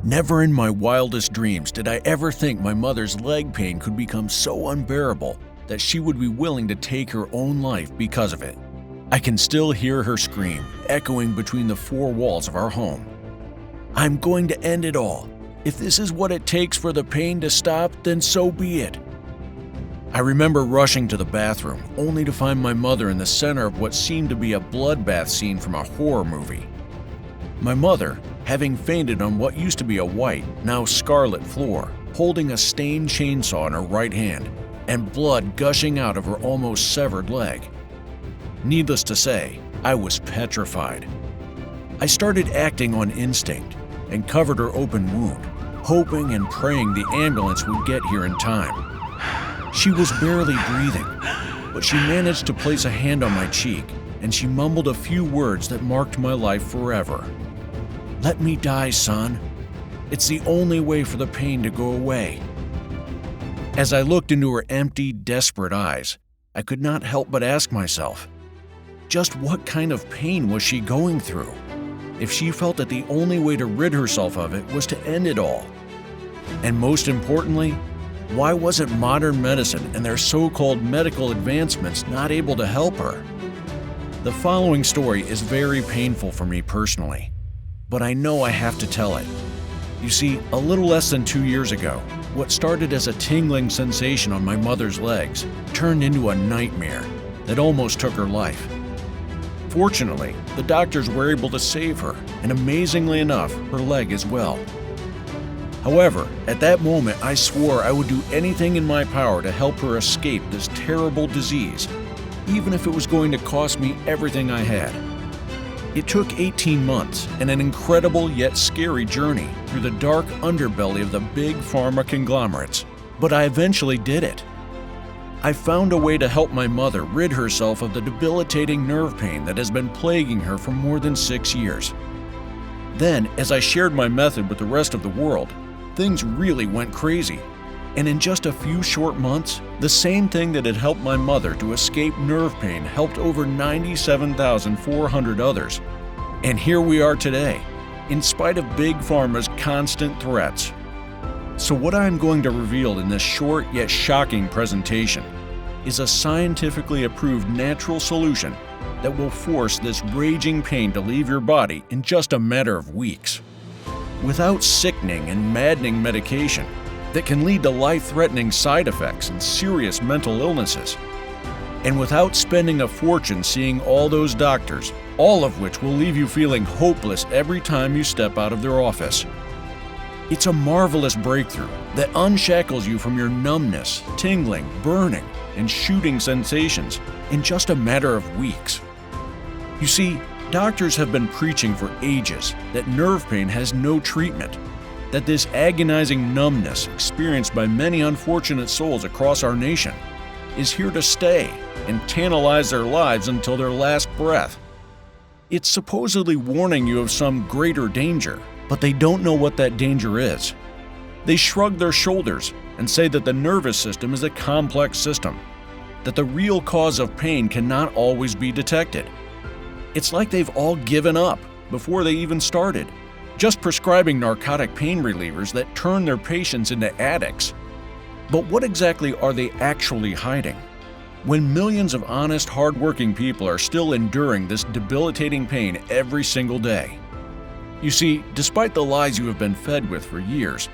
Never in my wildest dreams did I ever think my mother's leg pain could become so unbearable that she would be willing to take her own life because of it. I can still hear her scream, echoing between the four walls of our home. "I'm going to end it all. If this is what it takes for the pain to stop, then so be it." I remember rushing to the bathroom, only to find my mother in the center of what seemed to be a bloodbath scene from a horror movie. My mother, having fainted on what used to be a white, now scarlet floor, holding a stained chainsaw in her right hand, and blood gushing out of her almost severed leg. Needless to say, I was petrified. I started acting on instinct and covered her open wound, hoping and praying the ambulance would get here in time. She was barely breathing, but she managed to place a hand on my cheek, and she mumbled a few words that marked my life forever. "Let me die, son. It's the only way for the pain to go away." As I looked into her empty, desperate eyes, I could not help but ask myself, just what kind of pain was she going through, if she felt that the only way to rid herself of it was to end it all? And most importantly, why wasn't modern medicine and their so-called medical advancements not able to help her? The following story is very painful for me personally, but I know I have to tell it. You see, a little less than 2 years ago, what started as a tingling sensation on my mother's legs turned into a nightmare that almost took her life. Fortunately, the doctors were able to save her, and amazingly enough, her leg as well. However, at that moment, I swore I would do anything in my power to help her escape this terrible disease, even if it was going to cost me everything I had. It took 18 months and an incredible yet scary journey through the dark underbelly of the big pharma conglomerates, but I eventually did it. I found a way to help my mother rid herself of the debilitating nerve pain that has been plaguing her for more than 6 years. Then, as I shared my method with the rest of the world, things really went crazy. And in just a few short months, the same thing that had helped my mother to escape nerve pain helped over 97,400 others. And here we are today, in spite of Big Pharma's constant threats. So what I am going to reveal in this short yet shocking presentation is a scientifically approved natural solution that will force this raging pain to leave your body in just a matter of weeks. Without sickening and maddening medication that can lead to life-threatening side effects and serious mental illnesses. And without spending a fortune seeing all those doctors, all of which will leave you feeling hopeless every time you step out of their office. It's a marvelous breakthrough that unshackles you from your numbness, tingling, burning, and shooting sensations in just a matter of weeks. You see, doctors have been preaching for ages that nerve pain has no treatment, that this agonizing numbness experienced by many unfortunate souls across our nation is here to stay and tantalize their lives until their last breath. It's supposedly warning you of some greater danger, but they don't know what that danger is. They shrug their shoulders and say that the nervous system is a complex system, that the real cause of pain cannot always be detected. It's like they've all given up before they even started, just prescribing narcotic pain relievers that turn their patients into addicts. But what exactly are they actually hiding? When millions of honest, hard-working people are still enduring this debilitating pain every single day. You see, despite the lies you have been fed with for years,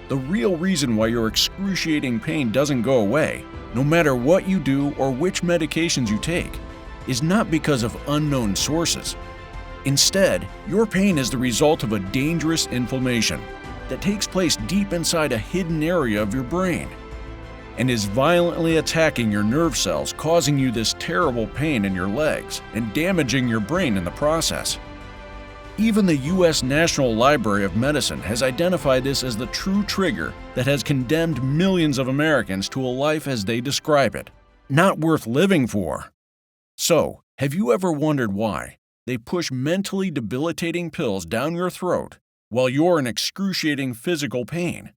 the real reason why your excruciating pain doesn't go away, no matter what you do or which medications you take, is not because of unknown sources. Instead, your pain is the result of a dangerous inflammation that takes place deep inside a hidden area of your brain and is violently attacking your nerve cells, causing you this terrible pain in your legs and damaging your brain in the process. Even the U.S. National Library of Medicine has identified this as the true trigger that has condemned millions of Americans to a life as they describe it, not worth living for. So, have you ever wondered why they push mentally debilitating pills down your throat while you're in excruciating physical pain?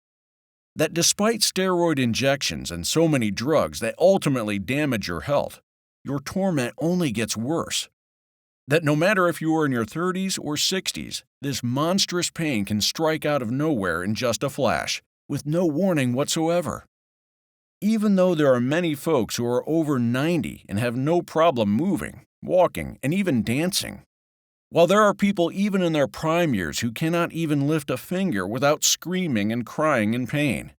That despite steroid injections and so many drugs that ultimately damage your health, your torment only gets worse. That no matter if you are in your 30s or 60s, this monstrous pain can strike out of nowhere in just a flash, with no warning whatsoever. Even though there are many folks who are over 90 and have no problem moving, walking, and even dancing, while there are people even in their prime years who cannot even lift a finger without screaming and crying in pain.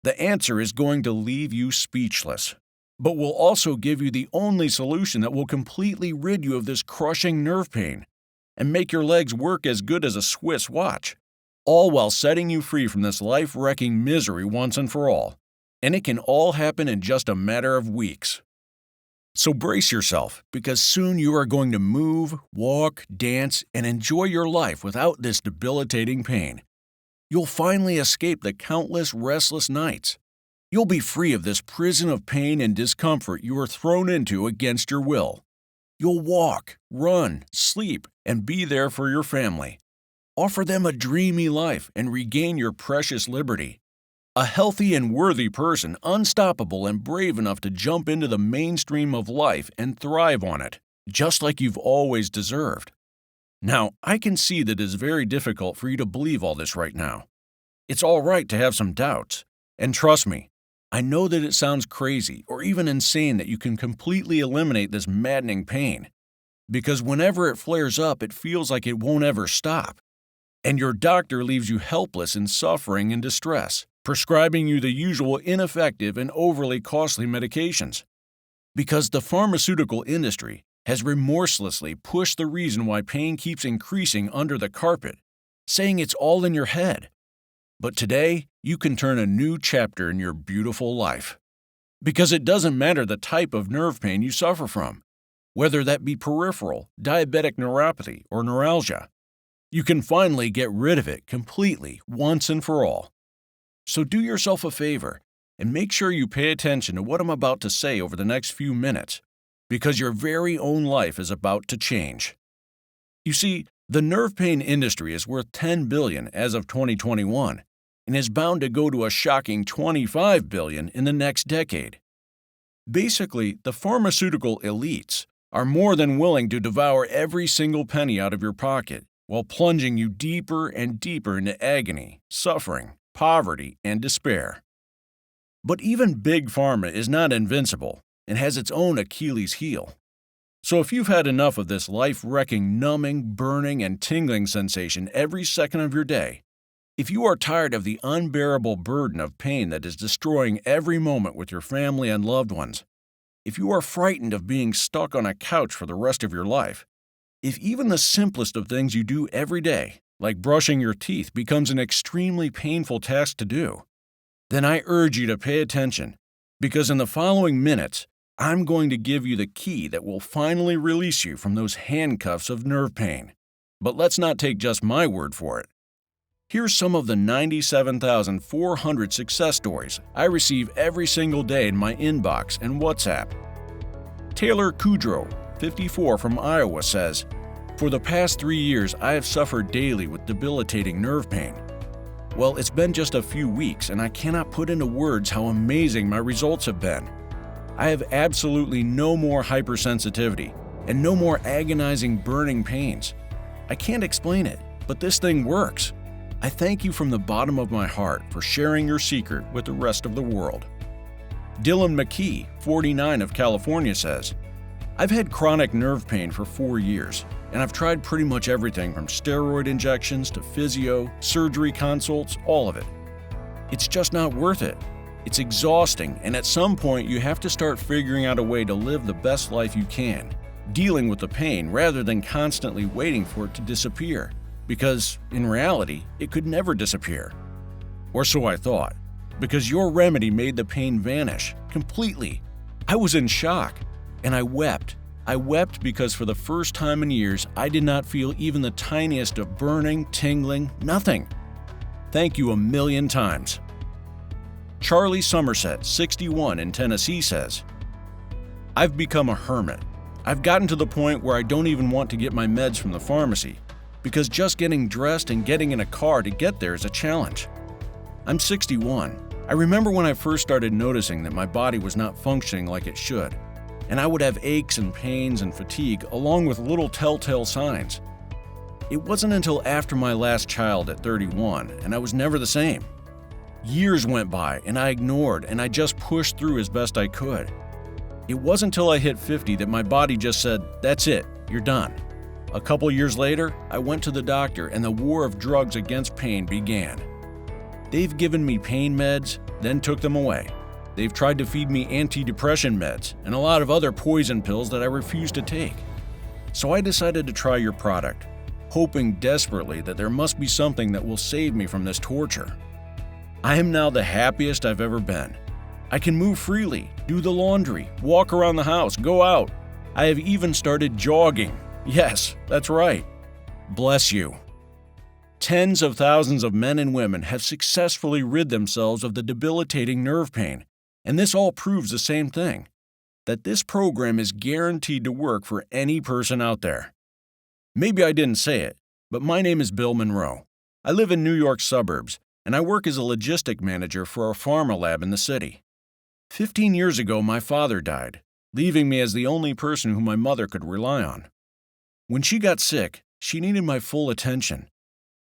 The answer is going to leave you speechless, but will also give you the only solution that will completely rid you of this crushing nerve pain and make your legs work as good as a Swiss watch, all while setting you free from this life-wrecking misery once and for all. And it can all happen in just a matter of weeks. So brace yourself, because soon you are going to move, walk, dance, and enjoy your life without this debilitating pain. You'll finally escape the countless restless nights. You'll be free of this prison of pain and discomfort you were thrown into against your will. You'll walk, run, sleep, and be there for your family. Offer them a dreamy life and regain your precious liberty. A healthy and worthy person, unstoppable and brave enough to jump into the mainstream of life and thrive on it, just like you've always deserved. Now, I can see that it is very difficult for you to believe all this right now. It's all right to have some doubts, and trust me, I know that it sounds crazy or even insane that you can completely eliminate this maddening pain, because whenever it flares up, it feels like it won't ever stop, and your doctor leaves you helpless in suffering and distress, prescribing you the usual ineffective and overly costly medications. Because the pharmaceutical industry has remorselessly pushed the reason why pain keeps increasing under the carpet, saying it's all in your head. But today, you can turn a new chapter in your beautiful life. Because it doesn't matter the type of nerve pain you suffer from, whether that be peripheral, diabetic neuropathy, or neuralgia. You can finally get rid of it completely once and for all. So do yourself a favor and make sure you pay attention to what I'm about to say over the next few minutes, because your very own life is about to change. You see, the nerve pain industry is worth $10 billion as of 2021 and is bound to go to a shocking $25 billion in the next decade. Basically, the pharmaceutical elites are more than willing to devour every single penny out of your pocket while plunging you deeper and deeper into agony, suffering, poverty, and despair. But even Big Pharma is not invincible and has its own Achilles heel. So if you've had enough of this life-wrecking, numbing, burning, and tingling sensation every second of your day, if you are tired of the unbearable burden of pain that is destroying every moment with your family and loved ones, if you are frightened of being stuck on a couch for the rest of your life, if even the simplest of things you do every day, like brushing your teeth, becomes an extremely painful task to do, then I urge you to pay attention, because in the following minutes, I'm going to give you the key that will finally release you from those handcuffs of nerve pain. But let's not take just my word for it. Here's some of the 97,400 success stories I receive every single day in my inbox and WhatsApp. Taylor Kudrow, 54, from Iowa, says, "For the past 3 years, I have suffered daily with debilitating nerve pain. Well, it's been just a few weeks, and I cannot put into words how amazing my results have been. I have absolutely no more hypersensitivity and no more agonizing burning pains. I can't explain it, but this thing works. I thank you from the bottom of my heart for sharing your secret with the rest of the world." Dylan McKee, 49, of California, says, "I've had chronic nerve pain for 4 years, and I've tried pretty much everything from steroid injections to physio, surgery consults, all of it. It's just not worth it. It's exhausting, and at some point you have to start figuring out a way to live the best life you can, dealing with the pain rather than constantly waiting for it to disappear, because, in reality, it could never disappear. Or so I thought, because your remedy made the pain vanish completely. I was in shock, and I wept. I wept because for the first time in years, I did not feel even the tiniest of burning, tingling, nothing. Thank you a million times." Charlie Somerset, 61, in Tennessee, says, "I've become a hermit. I've gotten to the point where I don't even want to get my meds from the pharmacy, because just getting dressed and getting in a car to get there is a challenge. I'm 61. I remember when I first started noticing that my body was not functioning like it should. and I would have aches and pains and fatigue along with little telltale signs. It wasn't until after my last child at 31, and I was never the same. Years went by, and I ignored, and I just pushed through as best I could. It wasn't until I hit 50 that my body just said, "That's it, you're done." A couple years later, I went to the doctor, and the war of drugs against pain began. They've given me pain meds, then took them away. They've tried to feed me antidepressant meds and a lot of other poison pills that I refuse to take. So I decided to try your product, hoping desperately that there must be something that will save me from this torture. I am now the happiest I've ever been. I can move freely, do the laundry, walk around the house, go out. I have even started jogging. Yes, that's right. Bless you. Tens of thousands of men and women have successfully rid themselves of the debilitating nerve pain, and this all proves the same thing, that this program is guaranteed to work for any person out there. Maybe I didn't say it, but my name is Bill Monroe. I live in New York suburbs, and I work as a logistic manager for a pharma lab in the city. 15 years ago, my father died, leaving me as the only person who my mother could rely on. When she got sick, she needed my full attention,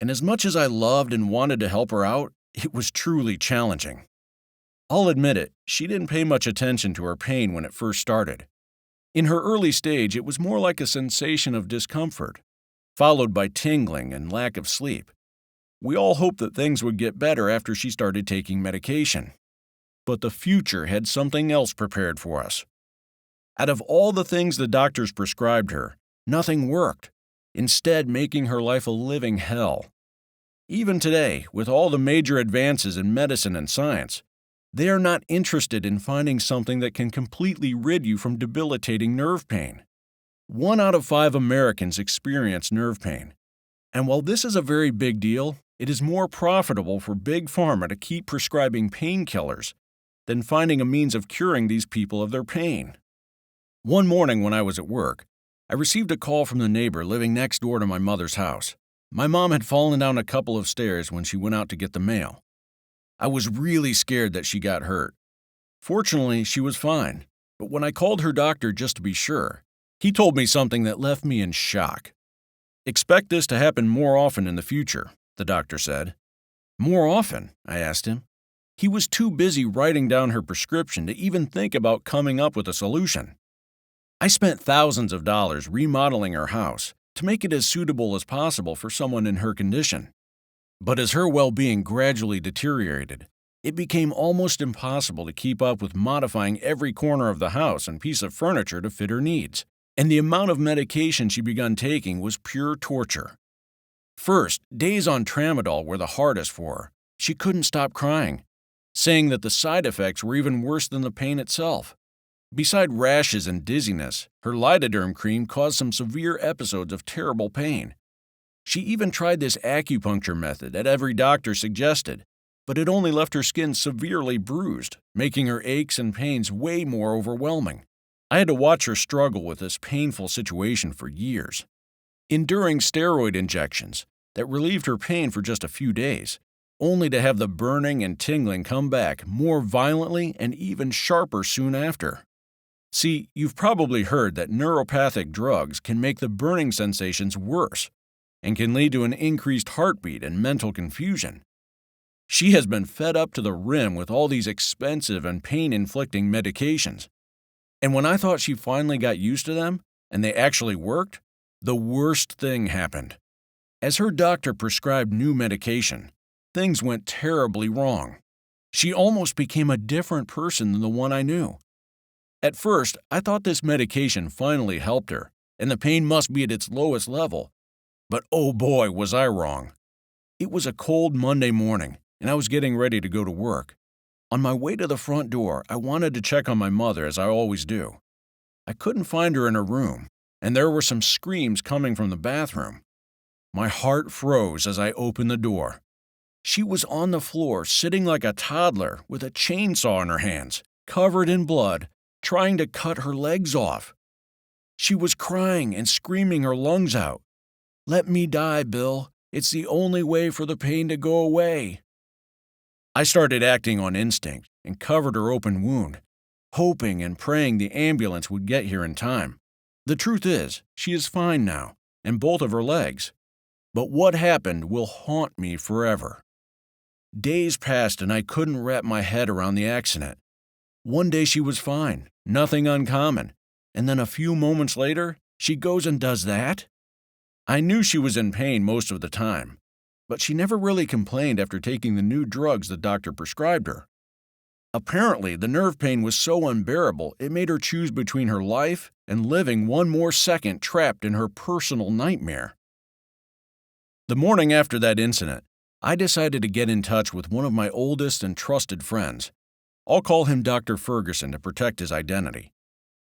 and as much as I loved and wanted to help her out, it was truly challenging. I'll admit it, she didn't pay much attention to her pain when it first started. In her early stage, it was more like a sensation of discomfort, followed by tingling and lack of sleep. We all hoped that things would get better after she started taking medication. But the future had something else prepared for us. Out of all the things the doctors prescribed her, nothing worked, instead making her life a living hell. Even today, with all the major advances in medicine and science, they are not interested in finding something that can completely rid you from debilitating nerve pain. 1 out of 5 Americans experience nerve pain. And while this is a very big deal, it is more profitable for Big Pharma to keep prescribing painkillers than finding a means of curing these people of their pain. One morning when I was at work, I received a call from the neighbor living next door to my mother's house. My mom had fallen down a couple of stairs when she went out to get the mail. I was really scared that she got hurt. Fortunately, she was fine, but when I called her doctor just to be sure, he told me something that left me in shock. "Expect this to happen more often in the future," the doctor said. "More often?" I asked him. He was too busy writing down her prescription to even think about coming up with a solution. I spent thousands of dollars remodeling her house to make it as suitable as possible for someone in her condition. But as her well-being gradually deteriorated, it became almost impossible to keep up with modifying every corner of the house and piece of furniture to fit her needs, and the amount of medication she began taking was pure torture. First, days on tramadol were the hardest for her. She couldn't stop crying, saying that the side effects were even worse than the pain itself. Beside rashes and dizziness, her Lidoderm cream caused some severe episodes of terrible pain. She even tried this acupuncture method that every doctor suggested, but it only left her skin severely bruised, making her aches and pains way more overwhelming. I had to watch her struggle with this painful situation for years, enduring steroid injections that relieved her pain for just a few days, only to have the burning and tingling come back more violently and even sharper soon after. See, you've probably heard that neuropathic drugs can make the burning sensations worse and can lead to an increased heartbeat and mental confusion. She has been fed up to the rim with all these expensive and pain-inflicting medications. And when I thought she finally got used to them, and they actually worked, the worst thing happened. As her doctor prescribed new medication, things went terribly wrong. She almost became a different person than the one I knew. At first, I thought this medication finally helped her, and the pain must be at its lowest level. But oh boy, was I wrong. It was a cold Monday morning, and I was getting ready to go to work. On my way to the front door, I wanted to check on my mother, as I always do. I couldn't find her in her room, and there were some screams coming from the bathroom. My heart froze as I opened the door. She was on the floor, sitting like a toddler, with a chainsaw in her hands, covered in blood, trying to cut her legs off. She was crying and screaming her lungs out. "Let me die, Bill. It's the only way for the pain to go away." I started acting on instinct and covered her open wound, hoping and praying the ambulance would get here in time. The truth is, she is fine now, and both of her legs. But what happened will haunt me forever. Days passed and I couldn't wrap my head around the accident. One day she was fine, nothing uncommon, and then a few moments later, she goes and does that? I knew she was in pain most of the time, but she never really complained after taking the new drugs the doctor prescribed her. Apparently, the nerve pain was so unbearable it made her choose between her life and living one more second trapped in her personal nightmare. The morning after that incident, I decided to get in touch with one of my oldest and trusted friends. I'll call him Dr. Ferguson to protect his identity.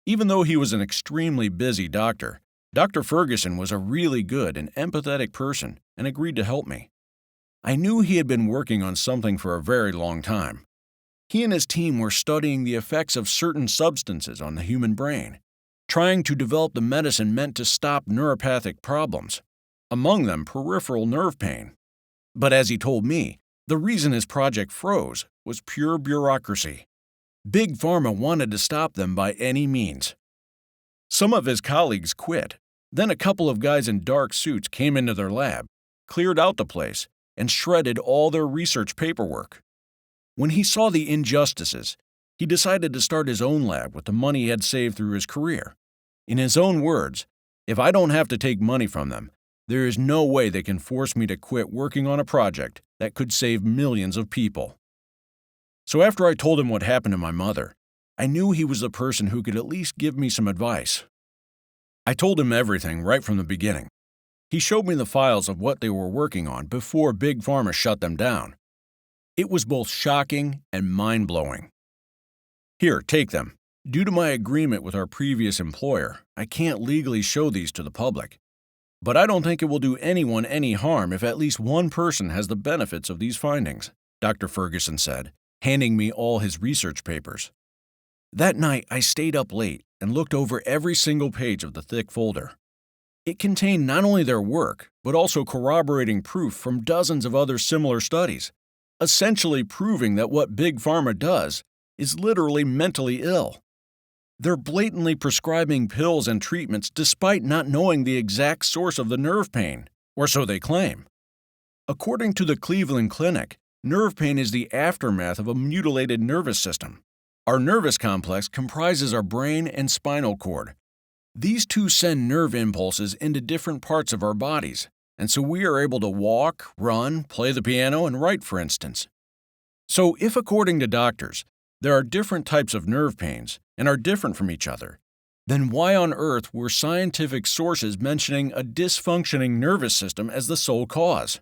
Even though he was an extremely busy doctor, Dr. Ferguson was a really good and empathetic person and agreed to help me. I knew he had been working on something for a very long time. He and his team were studying the effects of certain substances on the human brain, trying to develop the medicine meant to stop neuropathic problems, among them peripheral nerve pain. But as he told me, the reason his project froze was pure bureaucracy. Big Pharma wanted to stop them by any means. Some of his colleagues quit. Then a couple of guys in dark suits came into their lab, cleared out the place, and shredded all their research paperwork. When he saw the injustices, he decided to start his own lab with the money he had saved through his career. In his own words, "If I don't have to take money from them, there is no way they can force me to quit working on a project that could save millions of people." So after I told him what happened to my mother, I knew he was the person who could at least give me some advice. I told him everything right from the beginning. He showed me the files of what they were working on before Big Pharma shut them down. It was both shocking and mind-blowing. "Here, take them. Due to my agreement with our previous employer, I can't legally show these to the public. But I don't think it will do anyone any harm if at least one person has the benefits of these findings," Dr. Ferguson said, handing me all his research papers. That night, I stayed up late and looked over every single page of the thick folder. It contained not only their work, but also corroborating proof from dozens of other similar studies, essentially proving that what Big Pharma does is literally mentally ill. They're blatantly prescribing pills and treatments despite not knowing the exact source of the nerve pain, or so they claim. According to the Cleveland Clinic, nerve pain is the aftermath of a mutilated nervous system. Our nervous complex comprises our brain and spinal cord. These two send nerve impulses into different parts of our bodies, and so we are able to walk, run, play the piano, and write, for instance. So if, according to doctors, there are different types of nerve pains and are different from each other, then why on earth were scientific sources mentioning a dysfunctioning nervous system as the sole cause?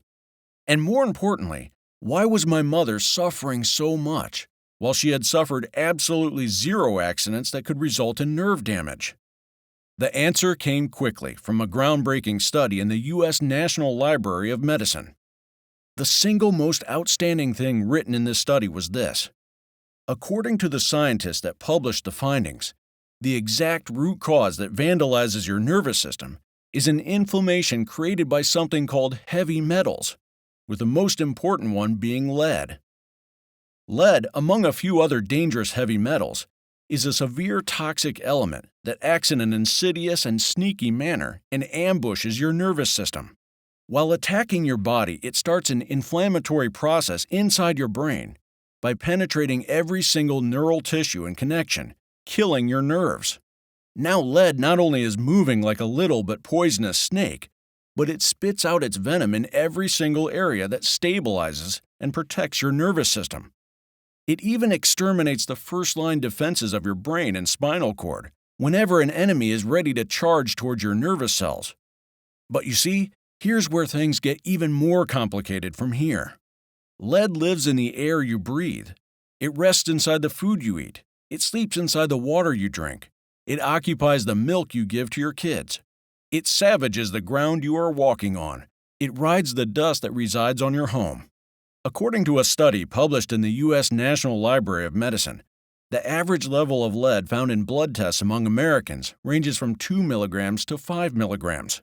And more importantly, why was my mother suffering so much, while she had suffered absolutely zero accidents that could result in nerve damage? The answer came quickly from a groundbreaking study in the U.S. National Library of Medicine. The single most outstanding thing written in this study was this. According to the scientists that published the findings, the exact root cause that vandalizes your nervous system is an inflammation created by something called heavy metals, with the most important one being lead. Lead, among a few other dangerous heavy metals, is a severe toxic element that acts in an insidious and sneaky manner and ambushes your nervous system. While attacking your body, it starts an inflammatory process inside your brain by penetrating every single neural tissue and connection, killing your nerves. Now lead not only is moving like a little but poisonous snake, but it spits out its venom in every single area that stabilizes and protects your nervous system. It even exterminates the first-line defenses of your brain and spinal cord whenever an enemy is ready to charge towards your nervous cells. But you see, here's where things get even more complicated from here. Lead lives in the air you breathe. It rests inside the food you eat. It sleeps inside the water you drink. It occupies the milk you give to your kids. It savages the ground you are walking on. It rides the dust that resides on your home. According to a study published in the U.S. National Library of Medicine, the average level of lead found in blood tests among Americans ranges from 2 milligrams to 5 milligrams.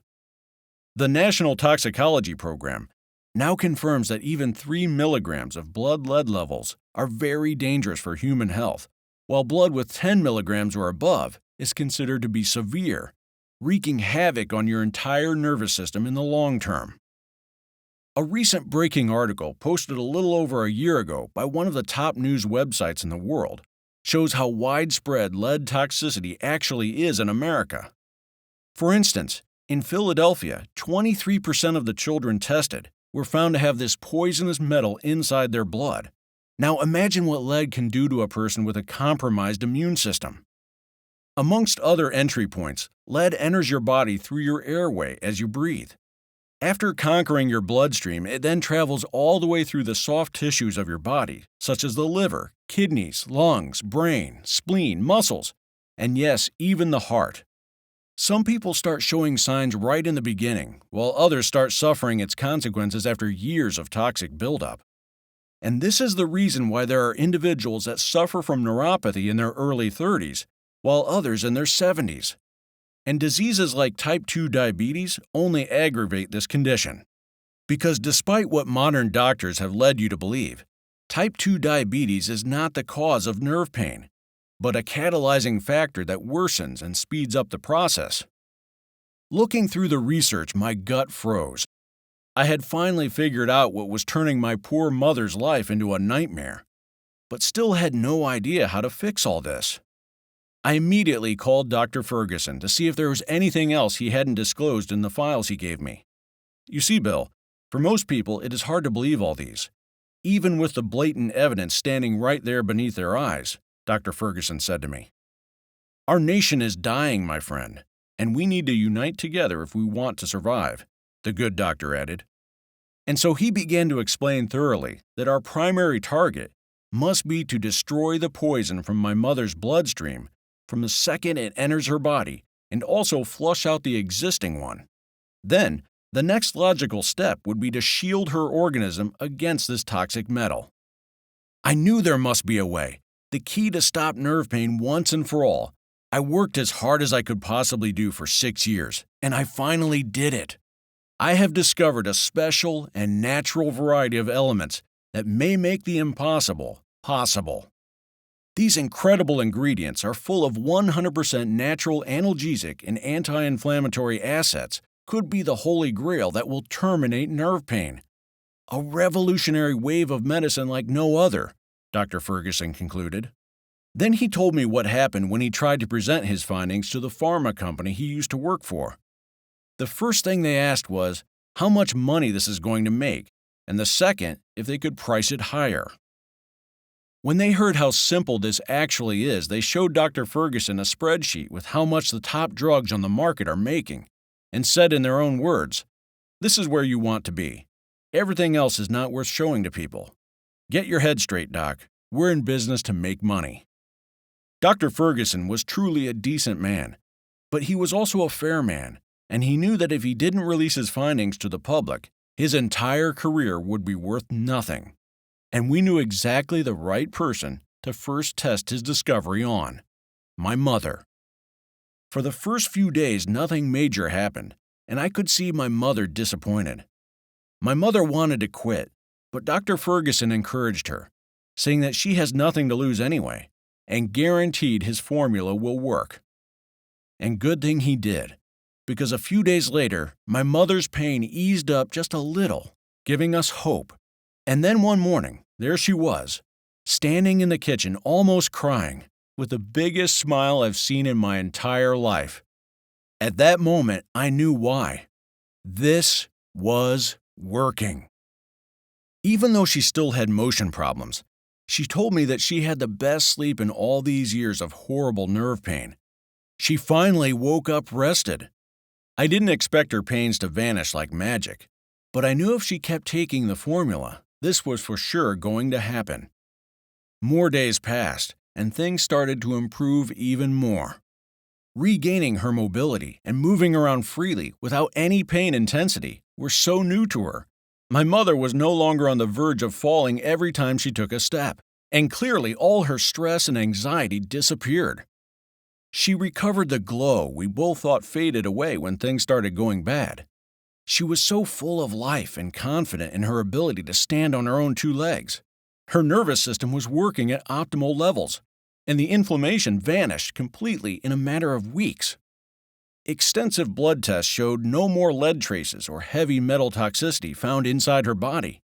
The National Toxicology Program now confirms that even 3 milligrams of blood lead levels are very dangerous for human health, while blood with 10 milligrams or above is considered to be severe, wreaking havoc on your entire nervous system in the long term. A recent breaking article posted a little over a year ago by one of the top news websites in the world shows how widespread lead toxicity actually is in America. For instance, in Philadelphia, 23% of the children tested were found to have this poisonous metal inside their blood. Now imagine what lead can do to a person with a compromised immune system. Amongst other entry points, lead enters your body through your airway as you breathe. After conquering your bloodstream, it then travels all the way through the soft tissues of your body, such as the liver, kidneys, lungs, brain, spleen, muscles, and yes, even the heart. Some people start showing signs right in the beginning, while others start suffering its consequences after years of toxic buildup. And this is the reason why there are individuals that suffer from neuropathy in their early 30s, while others in their 70s. And diseases like type 2 diabetes only aggravate this condition. Because despite what modern doctors have led you to believe, type 2 diabetes is not the cause of nerve pain, but a catalyzing factor that worsens and speeds up the process. Looking through the research, my gut froze. I had finally figured out what was turning my poor mother's life into a nightmare, but still had no idea how to fix all this. I immediately called Dr. Ferguson to see if there was anything else he hadn't disclosed in the files he gave me. You see, Bill, for most people it is hard to believe all these, even with the blatant evidence standing right there beneath their eyes, Dr. Ferguson said to me. Our nation is dying, my friend, and we need to unite together if we want to survive, the good doctor added. And so he began to explain thoroughly that our primary target must be to destroy the poison from my mother's bloodstream from the second it enters her body, and also flush out the existing one. Then, the next logical step would be to shield her organism against this toxic metal. I knew there must be a way, the key to stop nerve pain once and for all. I worked as hard as I could possibly do for 6 years, and I finally did it. I have discovered a special and natural variety of elements that may make the impossible possible. These incredible ingredients are full of 100% natural analgesic and anti-inflammatory assets, could be the holy grail that will terminate nerve pain. A revolutionary wave of medicine like no other, Dr. Ferguson concluded. Then he told me what happened when he tried to present his findings to the pharma company he used to work for. The first thing they asked was how much money this is going to make, and the second, if they could price it higher. When they heard how simple this actually is, they showed Dr. Ferguson a spreadsheet with how much the top drugs on the market are making, and said in their own words, "This is where you want to be. Everything else is not worth showing to people. Get your head straight, Doc. We're in business to make money." Dr. Ferguson was truly a decent man, but he was also a fair man, and he knew that if he didn't release his findings to the public, his entire career would be worth nothing. And we knew exactly the right person to first test his discovery on: my mother. For the first few days, nothing major happened, and I could see my mother disappointed. My mother wanted to quit, but Dr. Ferguson encouraged her, saying that she has nothing to lose anyway, and guaranteed his formula will work. And good thing he did, because a few days later, my mother's pain eased up just a little, giving us hope. And then one morning, there she was, standing in the kitchen almost crying, with the biggest smile I've seen in my entire life. At that moment, I knew why. This was working. Even though she still had motion problems, she told me that she had the best sleep in all these years of horrible nerve pain. She finally woke up rested. I didn't expect her pains to vanish like magic, but I knew if she kept taking the formula, this was for sure going to happen. More days passed, and things started to improve even more. Regaining her mobility and moving around freely without any pain intensity were so new to her. My mother was no longer on the verge of falling every time she took a step, and clearly all her stress and anxiety disappeared. She recovered the glow we both thought faded away when things started going bad. She was so full of life and confident in her ability to stand on her own 2 legs. Her nervous system was working at optimal levels, and the inflammation vanished completely in a matter of weeks. Extensive blood tests showed no more lead traces or heavy metal toxicity found inside her body.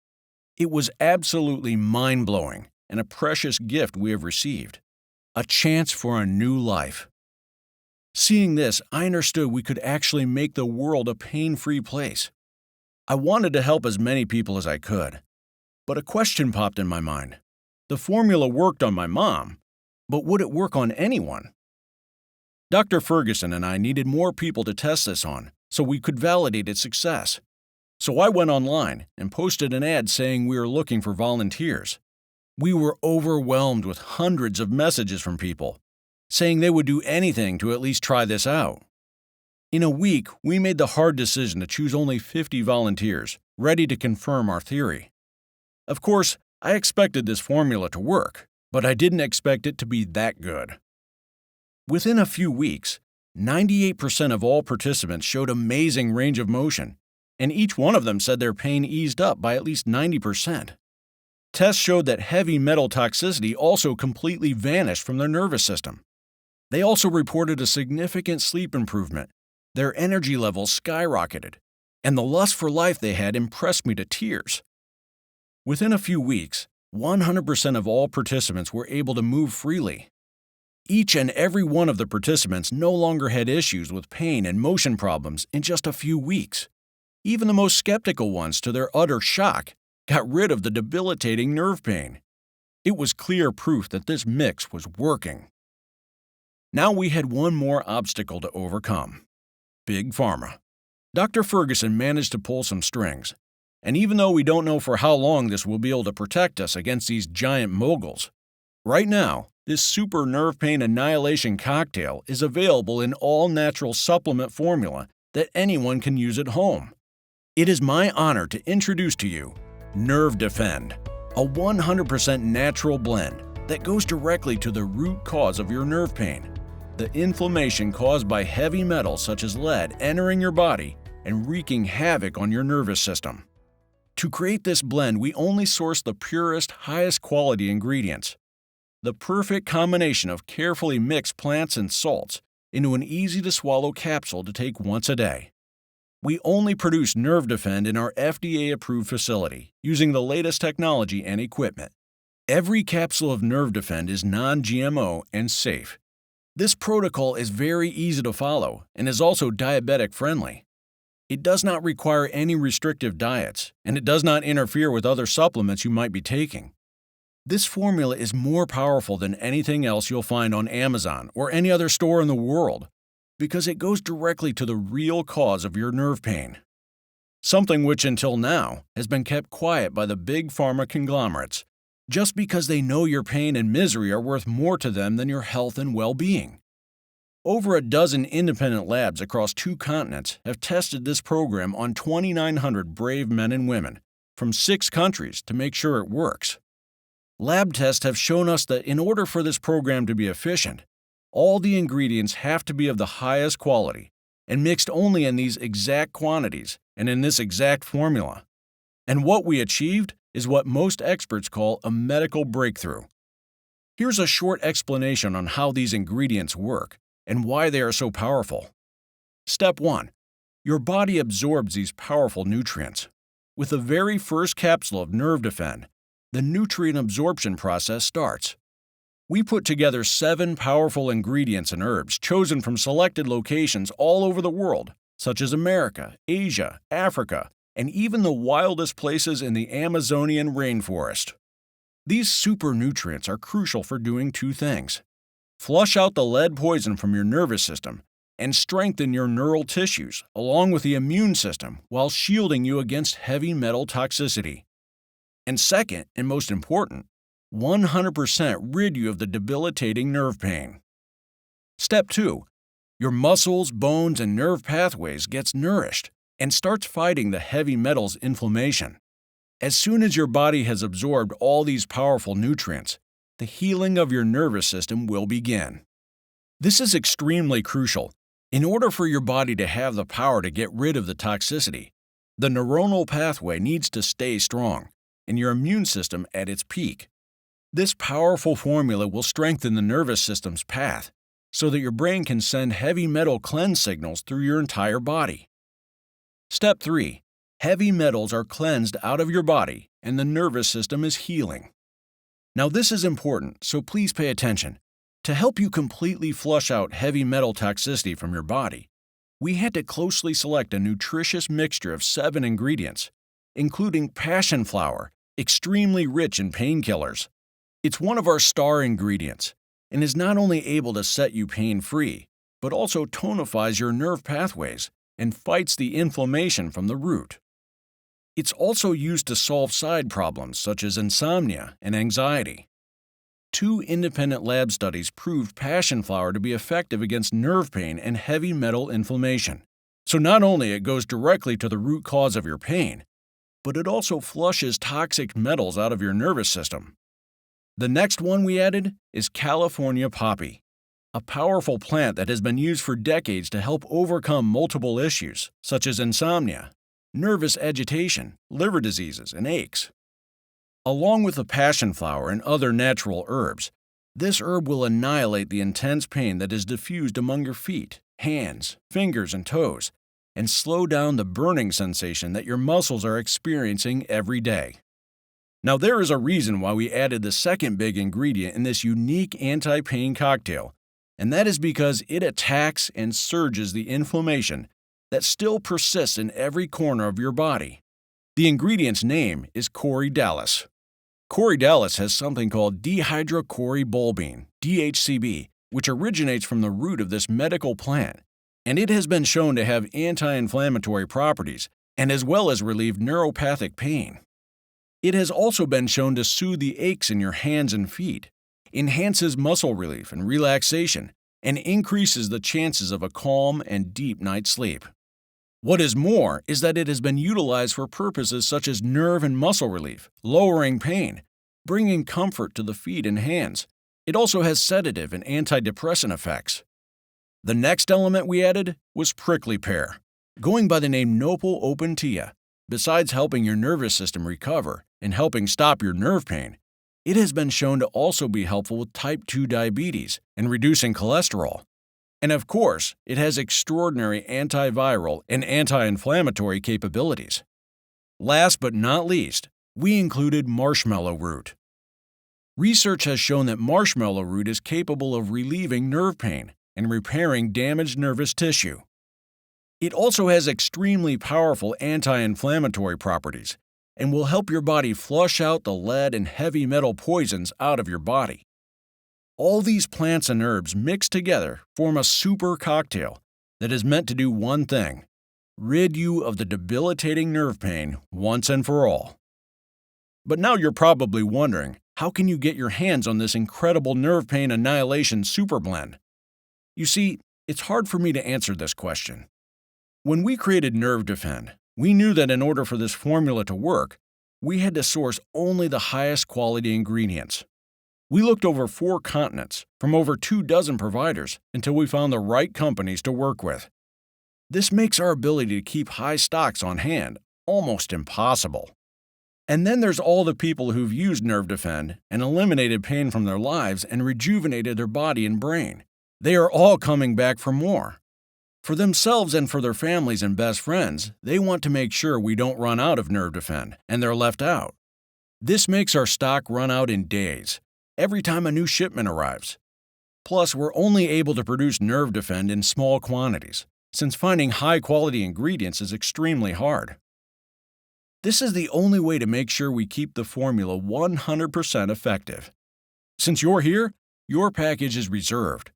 It was absolutely mind-blowing and a precious gift we have received. A chance for a new life. Seeing this, I understood we could actually make the world a pain-free place. I wanted to help as many people as I could. But a question popped in my mind. The formula worked on my mom, but would it work on anyone? Dr. Ferguson and I needed more people to test this on, so we could validate its success. So I went online and posted an ad saying we were looking for volunteers. We were overwhelmed with hundreds of messages from people, saying they would do anything to at least try this out. In a week, we made the hard decision to choose only 50 volunteers, ready to confirm our theory. Of course, I expected this formula to work, but I didn't expect it to be that good. Within a few weeks, 98% of all participants showed amazing range of motion, and each one of them said their pain eased up by at least 90%. Tests showed that heavy metal toxicity also completely vanished from their nervous system. They also reported a significant sleep improvement. Their energy levels skyrocketed, and the lust for life they had impressed me to tears. Within a few weeks, 100% of all participants were able to move freely. Each and every one of the participants no longer had issues with pain and motion problems in just a few weeks. Even the most skeptical ones, to their utter shock, got rid of the debilitating nerve pain. It was clear proof that this mix was working. Now we had one more obstacle to overcome. Big Pharma. Dr. Ferguson managed to pull some strings, and even though we don't know for how long this will be able to protect us against these giant moguls, right now, this super nerve pain annihilation cocktail is available in all-natural supplement formula that anyone can use at home. It is my honor to introduce to you NerveDefend, a 100% natural blend that goes directly to the root cause of your nerve pain, the inflammation caused by heavy metals such as lead entering your body and wreaking havoc on your nervous system. To create this blend, we only source the purest, highest quality ingredients. The perfect combination of carefully mixed plants and salts into an easy-to-swallow capsule to take once a day. We only produce NerveDefend in our FDA-approved facility, using the latest technology and equipment. Every capsule of NerveDefend is non-GMO and safe. This protocol is very easy to follow and is also diabetic-friendly. It does not require any restrictive diets, and it does not interfere with other supplements you might be taking. This formula is more powerful than anything else you'll find on Amazon or any other store in the world, because it goes directly to the real cause of your nerve pain. Something which until now has been kept quiet by the big pharma conglomerates, just because they know your pain and misery are worth more to them than your health and well-being. Over a dozen independent labs across 2 continents have tested this program on 2,900 brave men and women from 6 countries to make sure it works. Lab tests have shown us that in order for this program to be efficient, all the ingredients have to be of the highest quality and mixed only in these exact quantities and in this exact formula. And what we achieved is what most experts call a medical breakthrough. Here's a short explanation on how these ingredients work and why they are so powerful. Step 1. Your body absorbs these powerful nutrients. With the very first capsule of NerveDefend, the nutrient absorption process starts. We put together 7 powerful ingredients and herbs chosen from selected locations all over the world, such as America, Asia, Africa, and even the wildest places in the Amazonian rainforest. These super nutrients are crucial for doing 2 things: flush out the lead poison from your nervous system and strengthen your neural tissues along with the immune system while shielding you against heavy metal toxicity. And second, and most important, 100% rid you of the debilitating nerve pain. Step 2. Your muscles, bones, and nerve pathways gets nourished and starts fighting the heavy metals inflammation. As soon as your body has absorbed all these powerful nutrients, the healing of your nervous system will begin. This is extremely crucial. In order for your body to have the power to get rid of the toxicity, the neuronal pathway needs to stay strong and your immune system at its peak. This powerful formula will strengthen the nervous system's path so that your brain can send heavy metal cleanse signals through your entire body. Step 3. Heavy metals are cleansed out of your body and the nervous system is healing. Now this is important, so please pay attention. To help you completely flush out heavy metal toxicity from your body, we had to closely select a nutritious mixture of 7 ingredients, including passion flower, extremely rich in painkillers. It's one of our star ingredients and is not only able to set you pain-free, but also tonifies your nerve pathways and fights the inflammation from the root. It's also used to solve side problems such as insomnia and anxiety. 2 independent lab studies proved passion flower to be effective against nerve pain and heavy metal inflammation. So not only it goes directly to the root cause of your pain, but it also flushes toxic metals out of your nervous system. The next one we added is California poppy, a powerful plant that has been used for decades to help overcome multiple issues such as insomnia, nervous agitation, liver diseases, and aches. Along with the passion flower and other natural herbs, this herb will annihilate the intense pain that is diffused among your feet, hands, fingers, and toes, and slow down the burning sensation that your muscles are experiencing every day. Now there is a reason why we added the second big ingredient in this unique anti-pain cocktail, and that is because it attacks and surges the inflammation that still persists in every corner of your body. The ingredient's name is corydalis. Corydalis has something called dihydrocorybulbine, DHCB, which originates from the root of this medical plant, and it has been shown to have anti-inflammatory properties and as well as relieve neuropathic pain. It has also been shown to soothe the aches in your hands and feet, enhances muscle relief and relaxation, and increases the chances of a calm and deep night's sleep. What is more is that it has been utilized for purposes such as nerve and muscle relief, lowering pain, bringing comfort to the feet and hands. It also has sedative and antidepressant effects. The next element we added was prickly pear, going by the name Nopal opuntia. Besides helping your nervous system recover and helping stop your nerve pain, it has been shown to also be helpful with type 2 diabetes and reducing cholesterol. And of course, it has extraordinary antiviral and anti-inflammatory capabilities. Last but not least, we included marshmallow root. Research has shown that marshmallow root is capable of relieving nerve pain and repairing damaged nervous tissue. It also has extremely powerful anti-inflammatory properties and will help your body flush out the lead and heavy metal poisons out of your body. All these plants and herbs mixed together form a super cocktail that is meant to do one thing: rid you of the debilitating nerve pain once and for all. But now you're probably wondering, how can you get your hands on this incredible nerve pain annihilation super blend? You see, it's hard for me to answer this question. When we created NerveDefend, we knew that in order for this formula to work, we had to source only the highest quality ingredients. We looked over 4 continents, from over 24 providers, until we found the right companies to work with. This makes our ability to keep high stocks on hand almost impossible. And then there's all the people who've used NerveDefend and eliminated pain from their lives and rejuvenated their body and brain. They are all coming back for more. For themselves and for their families and best friends, they want to make sure we don't run out of NerveDefend and they're left out. This makes our stock run out in days, every time a new shipment arrives. Plus, we're only able to produce NerveDefend in small quantities, since finding high-quality ingredients is extremely hard. This is the only way to make sure we keep the formula 100% effective. Since you're here, your package is reserved.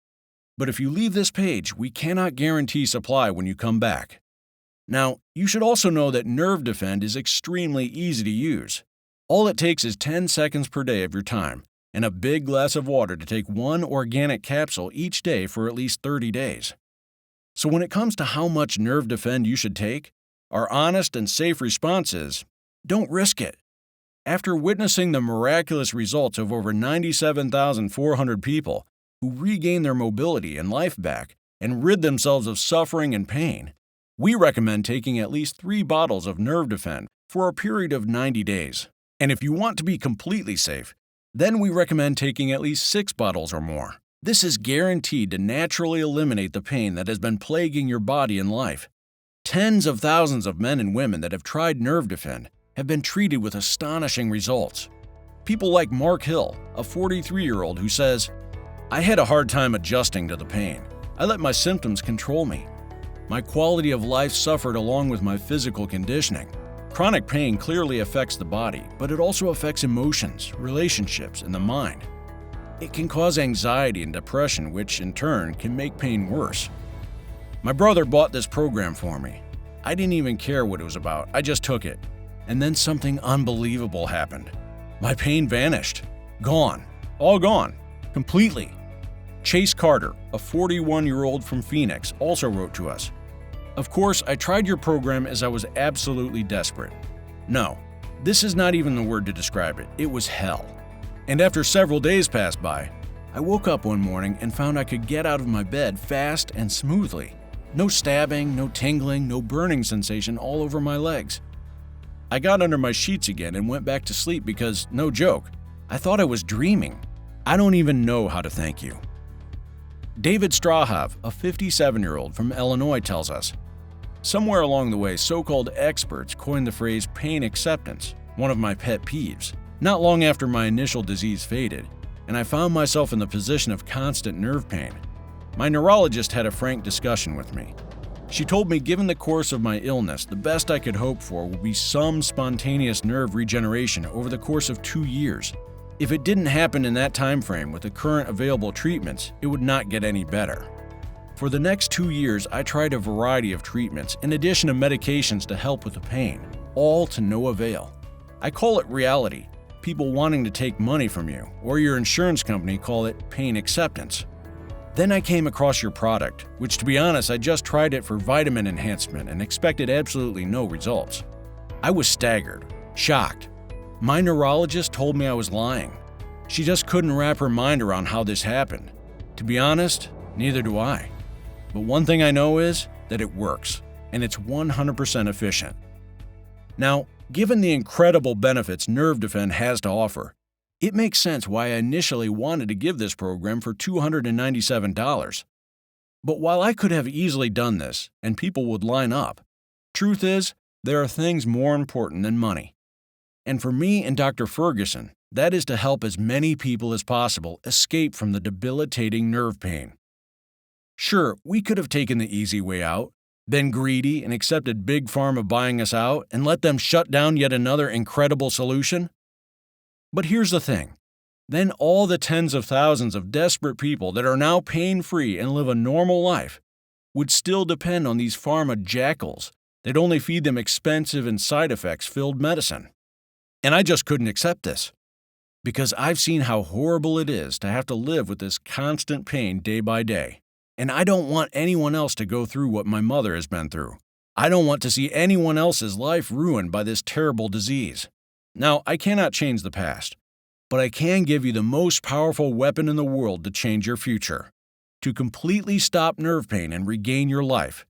But if you leave this page, we cannot guarantee supply when you come back. Now, you should also know that NerveDefend is extremely easy to use. All it takes is 10 seconds per day of your time, and a big glass of water to take 1 organic capsule each day for at least 30 days. So when it comes to how much NerveDefend you should take, our honest and safe response is, don't risk it. After witnessing the miraculous results of over 97,400 people who regain their mobility and life back and rid themselves of suffering and pain, we recommend taking at least 3 bottles of NerveDefend for a period of 90 days. And if you want to be completely safe, Then we recommend taking at least 6 bottles or more. This is guaranteed to naturally eliminate the pain that has been plaguing your body and life. Tens of thousands of men and women that have tried NerveDefend have been treated with astonishing results. People like Mark Hill, a 43-year-old who says, "I had a hard time adjusting to the pain. I let my symptoms control me. My quality of life suffered along with my physical conditioning. Chronic pain clearly affects the body, but it also affects emotions, relationships, and the mind. It can cause anxiety and depression, which in turn can make pain worse. My brother bought this program for me. I didn't even care what it was about, I just took it. And then something unbelievable happened. My pain vanished. Gone. All gone. Completely." Chase Carter, a 41-year-old from Phoenix, also wrote to us, "Of course, I tried your program as I was absolutely desperate. No, this is not even the word to describe it. It was hell. And after several days passed by, I woke up one morning and found I could get out of my bed fast and smoothly. No stabbing, no tingling, no burning sensation all over my legs. I got under my sheets again and went back to sleep because, no joke, I thought I was dreaming. I don't even know how to thank you." David Strahav, a 57-year-old from Illinois, tells us, "Somewhere along the way, so-called experts coined the phrase pain acceptance, one of my pet peeves. Not long after my initial disease faded, and I found myself in the position of constant nerve pain. My neurologist had a frank discussion with me. She told me given the course of my illness, the best I could hope for would be some spontaneous nerve regeneration over the course of 2 years. If it didn't happen in that time frame with the current available treatments, it would not get any better. For the next 2 years, I tried a variety of treatments in addition to medications to help with the pain, all to no avail. I call it reality, people wanting to take money from you, or your insurance company call it pain acceptance. Then I came across your product, which to be honest, I just tried it for vitamin enhancement and expected absolutely no results. I was staggered, shocked. My neurologist told me I was lying. She just couldn't wrap her mind around how this happened. To be honest, neither do I. But one thing I know is that it works, and it's 100% efficient. Now, given the incredible benefits NerveDefend has to offer, it makes sense why I initially wanted to give this program for $297. But while I could have easily done this, and people would line up, truth is, there are things more important than money. And for me and Dr. Ferguson, that is to help as many people as possible escape from the debilitating nerve pain. Sure, we could have taken the easy way out, been greedy and accepted Big Pharma buying us out and let them shut down yet another incredible solution. But here's the thing. Then all the tens of thousands of desperate people that are now pain-free and live a normal life would still depend on these pharma jackals that only feed them expensive and side effects-filled medicine. And I just couldn't accept this, because I've seen how horrible it is to have to live with this constant pain day by day. And I don't want anyone else to go through what my mother has been through. I don't want to see anyone else's life ruined by this terrible disease. Now, I cannot change the past, but I can give you the most powerful weapon in the world to change your future, to completely stop nerve pain and regain your life.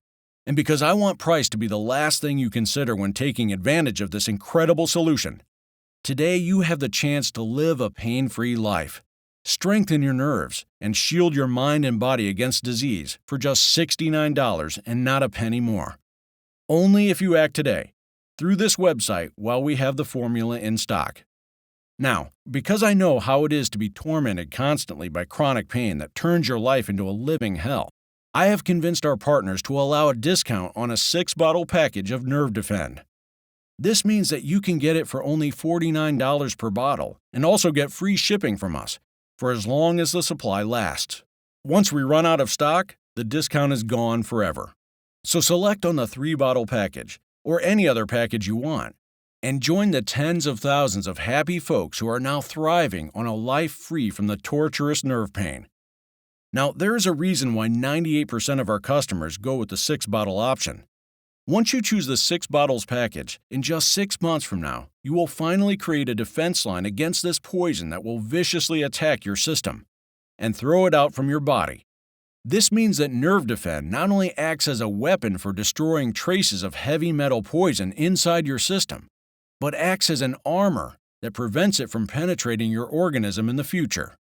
And because I want price to be the last thing you consider when taking advantage of this incredible solution, today you have the chance to live a pain-free life, strengthen your nerves, and shield your mind and body against disease for just $69 and not a penny more. Only if you act today, through this website while we have the formula in stock. Now, because I know how it is to be tormented constantly by chronic pain that turns your life into a living hell, I have convinced our partners to allow a discount on a 6-bottle package of NerveDefend. This means that you can get it for only $49 per bottle and also get free shipping from us for as long as the supply lasts. Once we run out of stock, the discount is gone forever. So select on the 3-bottle package or any other package you want and join the tens of thousands of happy folks who are now thriving on a life free from the torturous nerve pain. Now, there is a reason why 98% of our customers go with the 6-bottle option. Once you choose the 6 bottles package, in just 6 months from now, you will finally create a defense line against this poison that will viciously attack your system and throw it out from your body. This means that NerveDefend not only acts as a weapon for destroying traces of heavy metal poison inside your system, but acts as an armor that prevents it from penetrating your organism in the future.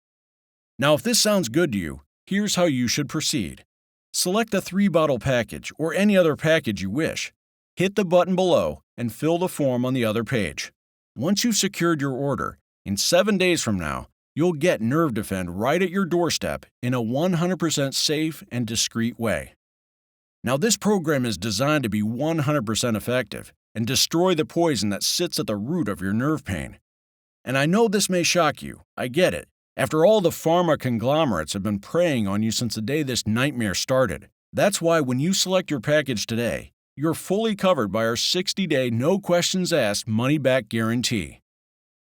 Now, if this sounds good to you, here's how you should proceed. Select the 3-bottle package or any other package you wish. Hit the button below and fill the form on the other page. Once you've secured your order, in 7 days from now, you'll get NerveDefend right at your doorstep in a 100% safe and discreet way. Now, this program is designed to be 100% effective and destroy the poison that sits at the root of your nerve pain. And I know this may shock you, I get it. After all, the pharma conglomerates have been preying on you since the day this nightmare started. That's why when you select your package today, you're fully covered by our 60-day no-questions-asked money-back guarantee.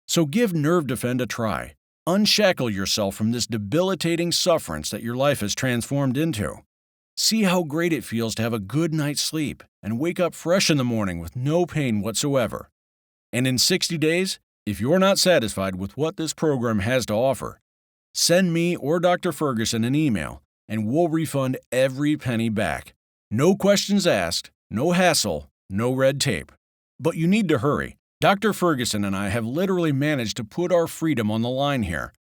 So give NerveDefend a try. Unshackle yourself from this debilitating sufferance that your life has transformed into. See how great it feels to have a good night's sleep and wake up fresh in the morning with no pain whatsoever. And in 60 days, if you're not satisfied with what this program has to offer, send me or Dr. Ferguson an email and we'll refund every penny back. No questions asked, no hassle, no red tape. But you need to hurry. Dr. Ferguson and I have literally managed to put our freedom on the line here.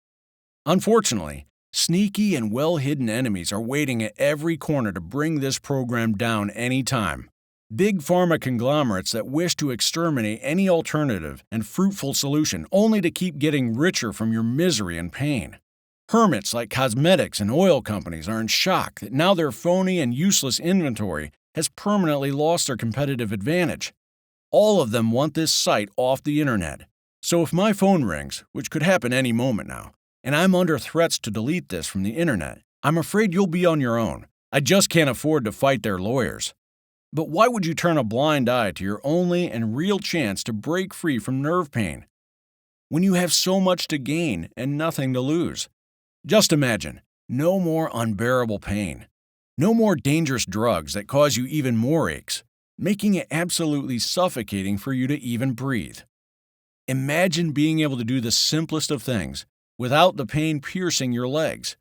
Unfortunately, sneaky and well-hidden enemies are waiting at every corner to bring this program down any time. Big pharma conglomerates that wish to exterminate any alternative and fruitful solution only to keep getting richer from your misery and pain. Hermits like cosmetics and oil companies are in shock that now their phony and useless inventory has permanently lost their competitive advantage. All of them want this site off the internet. So if my phone rings, which could happen any moment now, and I'm under threats to delete this from the internet, I'm afraid you'll be on your own. I just can't afford to fight their lawyers. But why would you turn a blind eye to your only and real chance to break free from nerve pain when you have so much to gain and nothing to lose? Just imagine, no more unbearable pain. No more dangerous drugs that cause you even more aches, making it absolutely suffocating for you to even breathe. Imagine being able to do the simplest of things without the pain piercing your legs.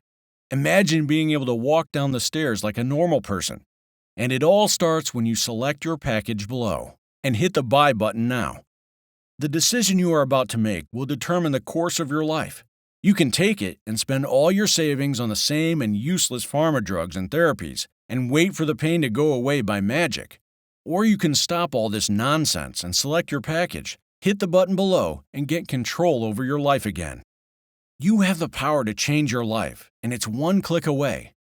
Imagine being able to walk down the stairs like a normal person. And it all starts when you select your package below and hit the buy button now. The decision you are about to make will determine the course of your life. You can take it and spend all your savings on the same and useless pharma drugs and therapies and wait for the pain to go away by magic. Or you can stop all this nonsense and select your package, hit the button below, and get control over your life again. You have the power to change your life, and it's one click away.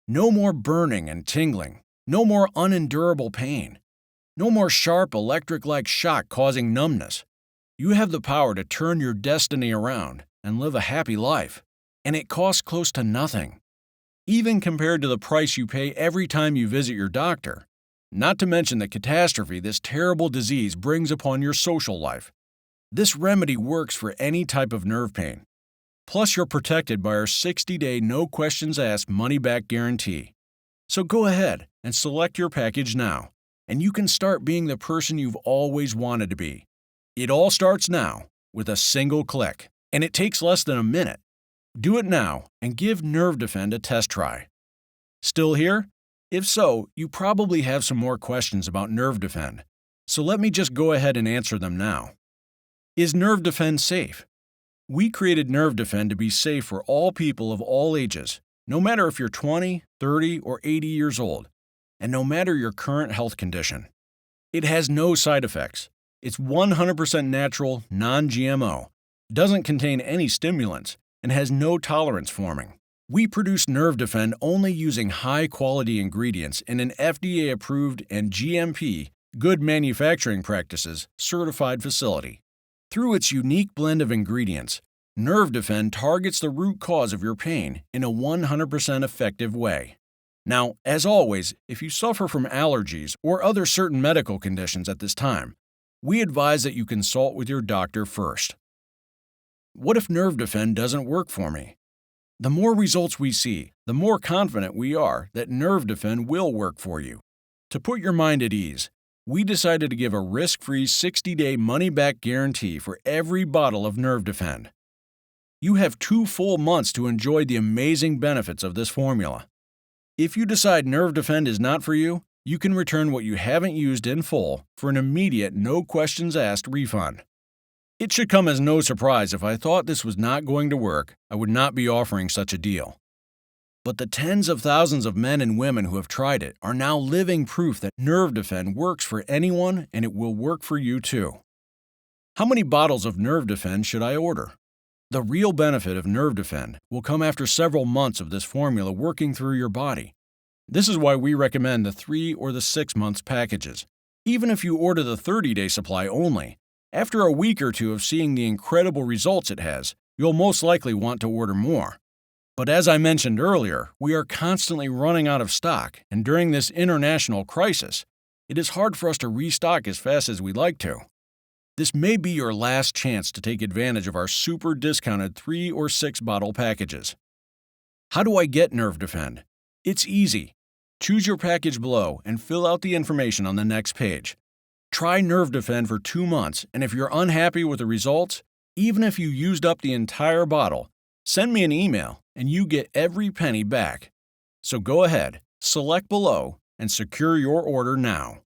No more burning and tingling. No more unendurable pain. No more sharp electric-like shock causing numbness. You have the power to turn your destiny around and live a happy life, and it costs close to nothing, even compared to the price you pay every time you visit your doctor, not to mention the catastrophe this terrible disease brings upon your social life. This remedy works for any type of nerve pain. Plus, you're protected by our 60-day no-questions-asked money-back guarantee. So go ahead and select your package now, and you can start being the person you've always wanted to be. It all starts now with a single click, and it takes less than a minute. Do it now and give NerveDefend a test try. Still here? If so, you probably have some more questions about NerveDefend, so let me just go ahead and answer them now. Is NerveDefend safe? We created NerveDefend to be safe for all people of all ages, no matter if you're 20, 30, or 80 years old, and no matter your current health condition. It has no side effects. It's 100% natural, non-GMO, doesn't contain any stimulants, and has no tolerance forming. We produce NerveDefend only using high-quality ingredients in an FDA-approved and GMP, Good Manufacturing Practices, certified facility. Through its unique blend of ingredients, NerveDefend targets the root cause of your pain in a 100% effective way. Now, as always, if you suffer from allergies or other certain medical conditions at this time, we advise that you consult with your doctor first. What if NerveDefend doesn't work for me? The more results we see, the more confident we are that NerveDefend will work for you. To put your mind at ease, we decided to give a risk-free 60-day money-back guarantee for every bottle of NerveDefend. You have 2 full months to enjoy the amazing benefits of this formula. If you decide NerveDefend is not for you, you can return what you haven't used in full for an immediate no-questions-asked refund. It should come as no surprise if I thought this was not going to work, I would not be offering such a deal. But the tens of thousands of men and women who have tried it are now living proof that NerveDefend works for anyone and it will work for you too. How many bottles of NerveDefend should I order? The real benefit of NerveDefend will come after several months of this formula working through your body. This is why we recommend the 3 or the 6 months packages. Even if you order the 30-day supply only, after a week or two of seeing the incredible results it has, you'll most likely want to order more. But as I mentioned earlier, we are constantly running out of stock, and during this international crisis, it is hard for us to restock as fast as we'd like to. This may be your last chance to take advantage of our super discounted 3 or 6 bottle packages. How do I get NerveDefend? It's easy. Choose your package below and fill out the information on the next page. Try NerveDefend for 2 months, and if you're unhappy with the results, even if you used up the entire bottle, send me an email and you get every penny back. So go ahead, select below, and secure your order now.